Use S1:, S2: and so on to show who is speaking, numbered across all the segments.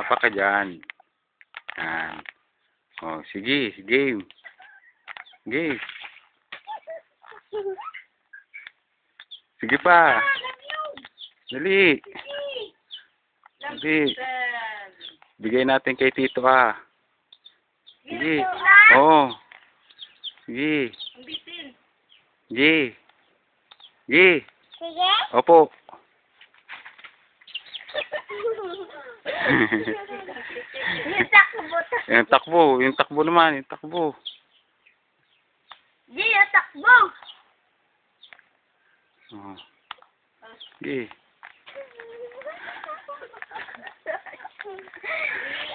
S1: Papa ka dyan. Yan. Oh, sige, game. Game. Sige pa. Dali. Dali. Bigay natin kay Tito ah. Sige. Oo. Sige. Sige. Sige.
S2: Sige?
S1: Opo.
S2: Yung takbo.
S1: Yung takbo. Yung takbo naman. Yung takbo.
S2: Sige, yung takbo.
S1: Oh. Sige.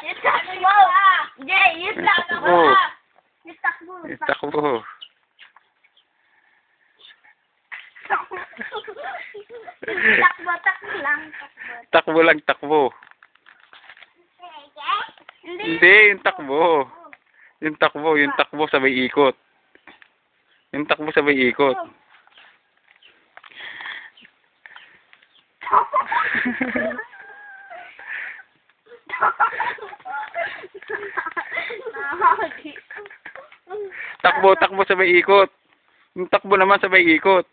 S2: Yung takbo. Jay, yung takbo. Yung takbo.
S1: Yung takbo.
S2: Takbo lang.
S1: Takbo lang, takbo. Hindi, yung takbo. Yung takbo, yung takbo sabay ikot. Yung takbo sabay ikot. Takbo, takbo sabay ikot. Yung takbo naman sabay ikot.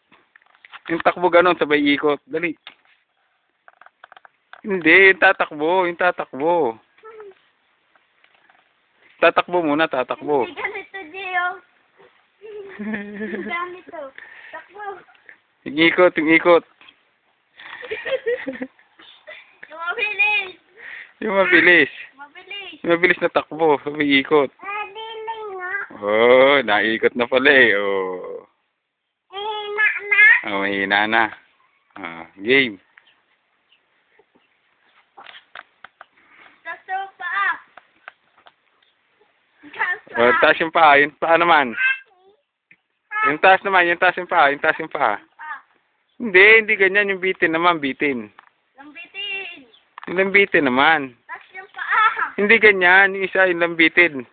S1: Yung takbo ganon sabay ikot. Dali. Hindi, yung tatakbo, yung tatakbo. Tatakbo muna, tatakbo.
S2: Hindi ganito, Gio. Ganito. Takbo.
S1: Yung ikot, yung ikot.
S2: Yung mabilis.
S1: Yung mabilis.
S2: Mabilis.
S1: Yung mabilis na takbo, sabay ikot.
S2: Mabilis nga.
S1: Oh, naikot na pala eh. Oh.
S2: Hina na.
S1: Oh, mahina na. Ah, game.
S2: Kaso pa.
S1: Oh, taas yung paa. Yung paa naman. Yung taas naman. Yung taas yung paa. Yung taas yung paa. Hindi, hindi ganyan. Yung bitin naman, bitin.
S2: Lambitin.
S1: Yung lambitin naman.
S2: Tas yung paa.
S1: Hindi ganyan. Yung isa, yung lambitin.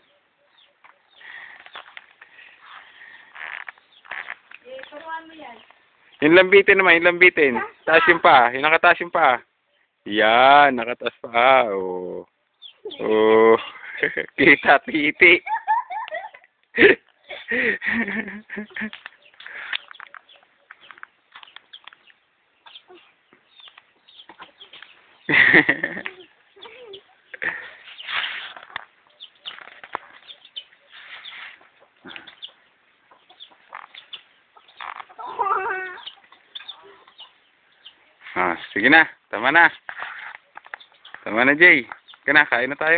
S2: Turuan mo yan.
S1: Yung lambitin naman, yung lambitin. Taas yung paa. Yung nakataas yung paa. Yan, nakataas pa. Oh. Oh. Kita, titi. Ah, sige na. Tama na. Tama na, Jay. Kain na tayo.